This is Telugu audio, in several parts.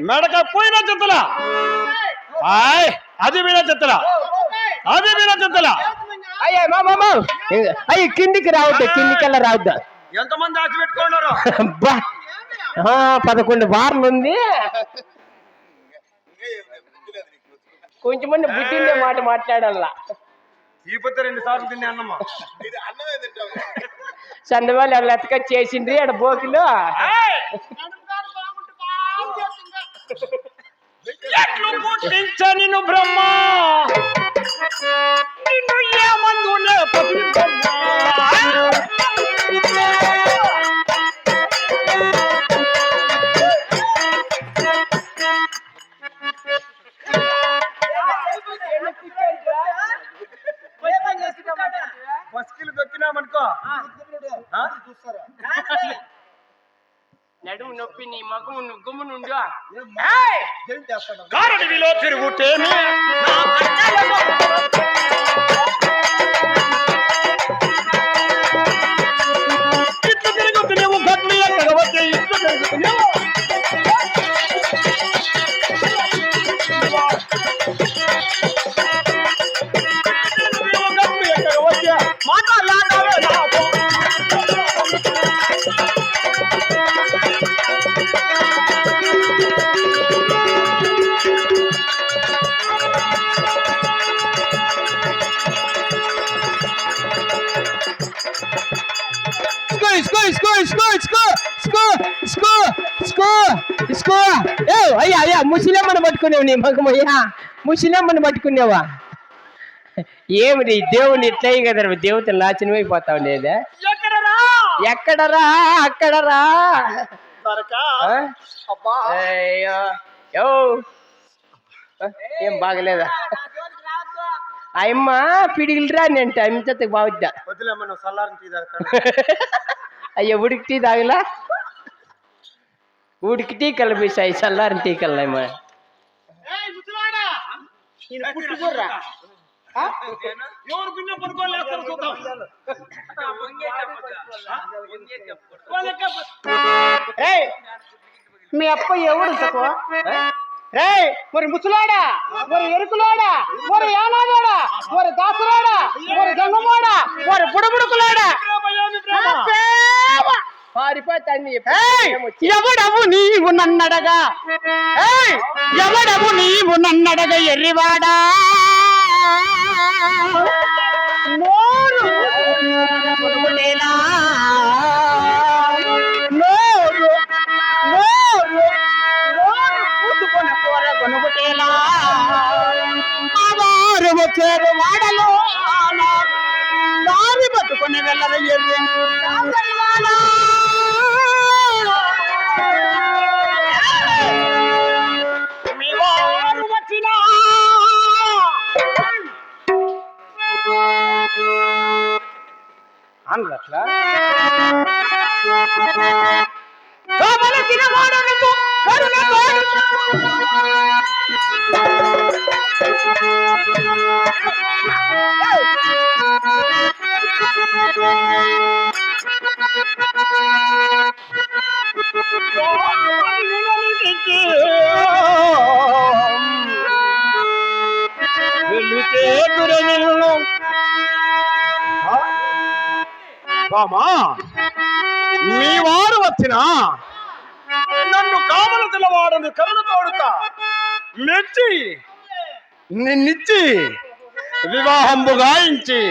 మెడక పోయిన చెత్తల అది మీద చెత్తల అది మీద చెత్తల అయ్యా అయ్యి కిందికి రావద్దు, కిందికెళ్ళ రావద్దు. ఎంతమంది దాచి పెట్టుకున్నారు? 11 బార్లు ఉంది. కొంచెం మంది బుద్ధిండే మాట మాట్లాడాలా. ఈ పొద్దు 2 సార్లు తిన్నా అన్నమ్మా. చందవాళ్ళు ఎవరు ఎత్తక చేసిండ్రి ఆడ బోకిలో. నిన్ను బ్రహ్మ నిన్ను ఏమందునే బస్కిలు దొక్కినామనుకో నడుము నొప్పి నీ మగము గుమ్మునుండు. కారడివిలో తిరుగుతేమి ఇట్లు తిరుగుతున్నావు, గట్లు ఎక్కడ వచ్చే ఇట్లు తిరుగుతున్నావు. గట్లు ఎక్కడ వచ్చే మాట్లాడావే నాకు. అయ్యా ముసలమ్మని పట్టుకునేవు నీ మగమయ్యా, ముసలమ్మని పట్టుకునేవా? ఏమిటి దేవుని ఇట్లయి కదా, దేవతలు నాశనం అయిపోతావు లేదా? ఎక్కడరా అక్కడరా. ఏం బాగలేదా? అమ్మ పిడిగిలిరా అంటే అమ్మ బాగుద్దా. అయ్యా ఉడికి టీ తాగలా? ఉడికి టీ కలిపిస్తాయి, చల్లారిన టీ కల్లాయమ్మా. మీ అప్ప ఎవడు తక్కువ? మరి ముసలాడా, మరి ఎరుకులాడా, మరి యానాదోడా, మరి దాసులాడా, మరి గంగమోడా, మరి బుడబుడుకులాడా, ఎవడవు నీవు నన్నడగా, ఎవడవు నీవు నన్నడగా ఎర్రివాడా. నోరు నోరు నోరు పూసుకొని కూర కొనుగుటేలా. వారు వచ్చారు వాడలో దారి పట్టుకుని వెళ్ళర ఎర్రి మీ వారు వచ్చినా అట్లా మీ వారు వచ్చినా నన్ను కావలసిన వాడని కరుణ తోడుతా మెచ్చి నిన్నిచ్చి వివాహంబు గాయించి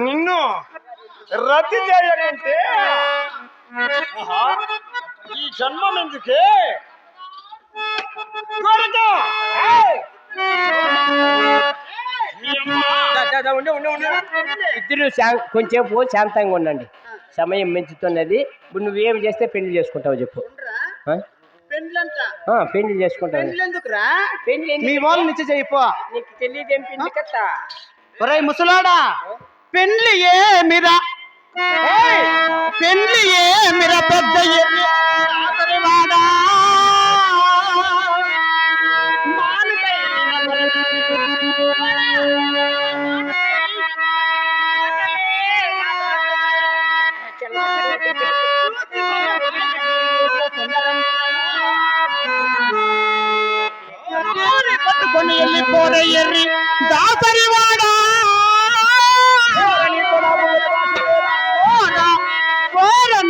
నిన్ను రద్దు చేయకుంటే ఈ జన్మం ఎందుకే? ఇద్దరు కొంచెంసేపు శాంతంగా ఉండండి, సమయం పెంచుతున్నది. ఇప్పుడు నువ్వేం చేస్తే పెళ్లి చేసుకుంటావు చెప్పు. పెళ్లి చేసుకుంటావు. మీ వాళ్ళు నిత్య చేయిపో. నీకు తెలియదేం పెళ్లి కట్ట? ఒరేయ్ ముసలాడా, పెళ్లి ఏమిరా, పెళ్లి ఏమిరా పెద్ద వాడా. తీసుకొని వెళ్ళిపోరే ఎర్రి దాసరివాడా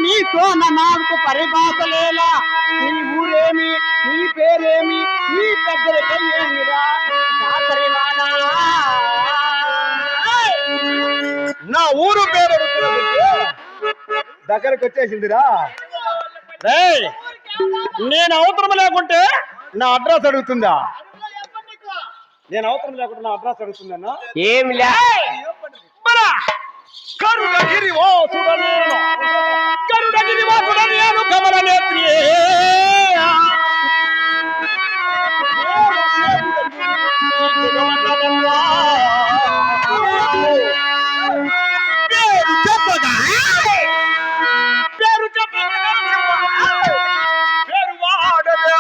నీతో నాకు పరిభాషలేలా నీ ఊరేమి నీ పేరేమి నీ పెద్దలకై ఏమిరా దాసరివాడా నా ఊరు పేరు అడుగుతున్నా దగ్గరకు వచ్చేసిందిరా. రేయ్, నేను అవసరం లేకుంటే నా అడ్రస్ అడుగుతుందా? నేను అవసరం లేకుంటే నా అడ్రస్ అడుగుతుందన్నా? ఏం లే కరుణగిరి వాసుడ నేను, కరుణగిరి వాసుడ నేను, కమల నేత్రి పేరు చెప్పగా పేరు చెప్పగా పేరు వాడగా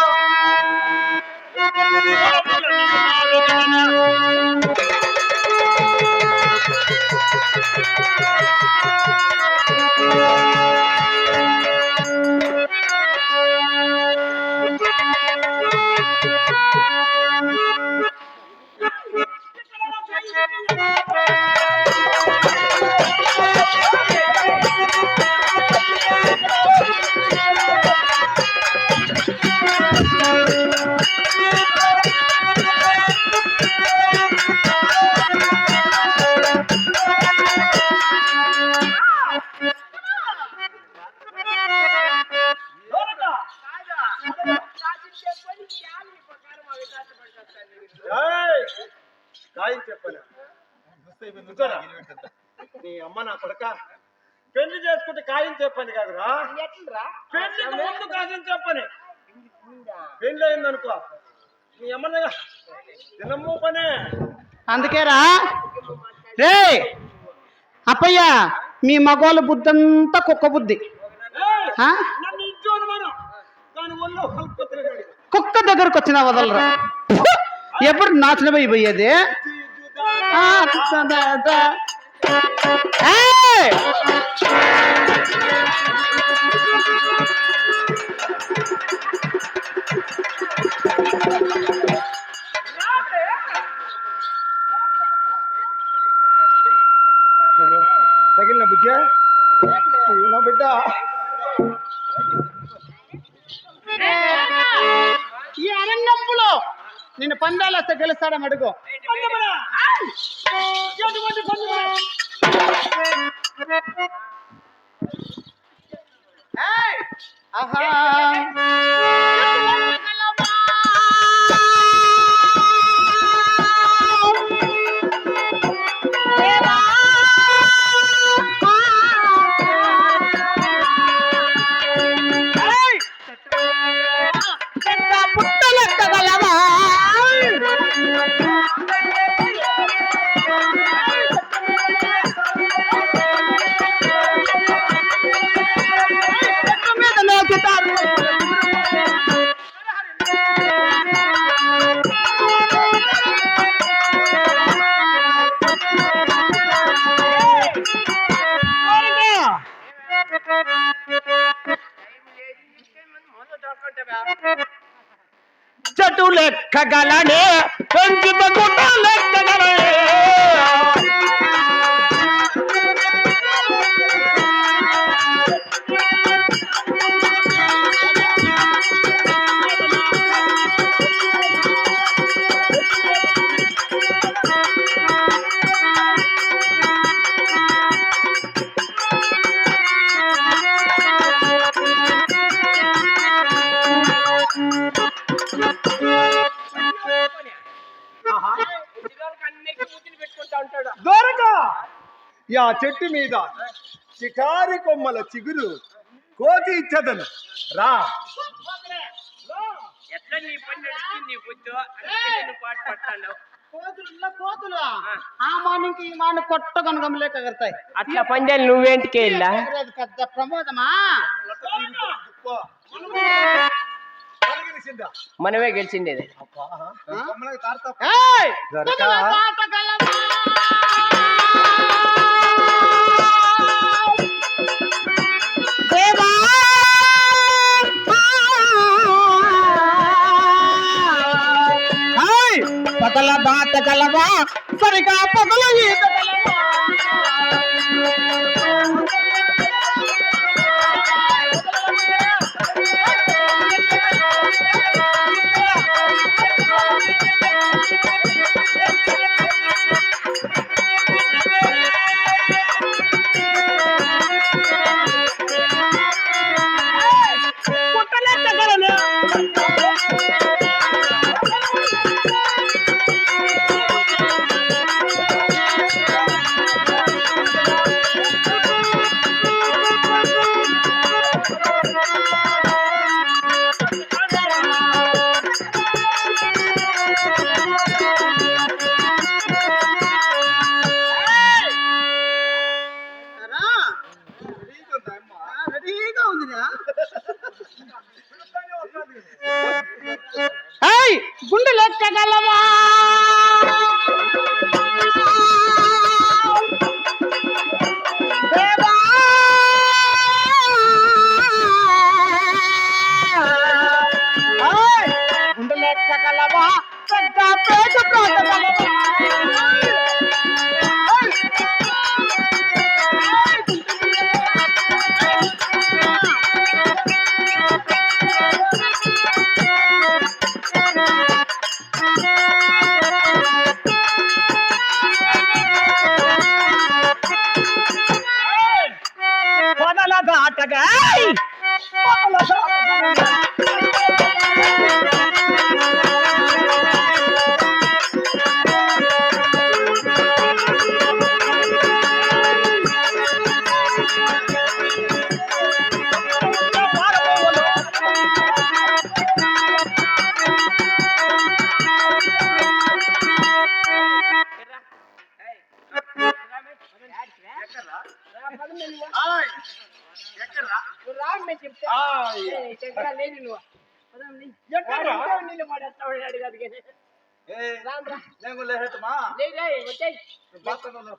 నీ అమ్మ నా కొడక పెళ్లి చేసుకుంటే ఖాయం చెప్పని కాదురా, పెళ్లికి ముందు ఖాయం చెప్పని. పెళ్లి అయిందనుకో నీ అమ్మగా దినమ్ము పనే. అందుకేరా రే అప్పయ్య మీ మగవాళ్ళ బుద్ధి అంతా కుక్క బుద్ధి ఆ? నన్ను ఇచ్చోను మనం దాని ఒళ్ళు కుక్క దగ్గరకు వచ్చిన వదలరా ఎప్పుడు నాశనం అయిపోయేది తగిలిన బుజ్జ నా బిడ్డ. ఈ అరణ్యంలో నిన్ను పందాలేస్తే గెలుస్తాడని అడుగు. ఆహా చెట్టు లెక్కగలనే పెంచుత గుట్ట లెక్కగలనే దొరక యా చెట్టు మీద చికారి కొమ్మల చిగురు కోతి ఇచ్చదను రా. కోతులు ఆ మానికి ఈ మాను కొట్ట కనుగొమలేక ఎగరతాయి. అట్లా పందాలు నువ్వేంటికే వెళ్ళా పెద్ద ప్రమోదమా. మనమే గెలిచిండేది. పగల దాటగలవా సరిగా పగల ఈదగలవా రెడీగా ఉందిరా గుండె లెక్కగలవా దేవా గుండె లెక్కగలవా పెద్ద పేట కాగలవా దాటగా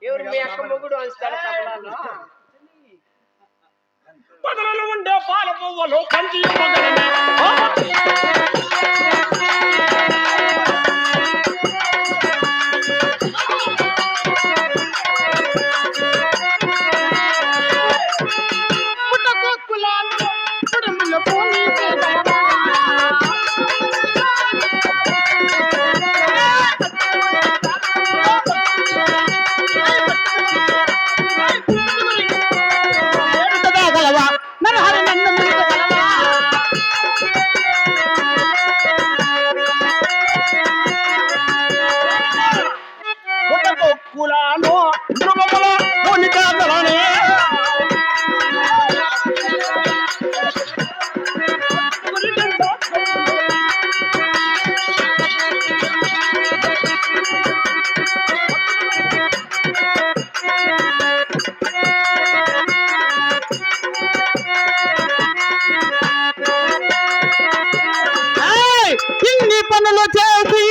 ఎవరు మీ అక్క మొగుడు వస్తారు తపలాలో పదలలో ఉండే పాల పువ్వులు పంచి కులాను ధ్రువముల కొనికాదలనే ఇన్ని పనులు చేసి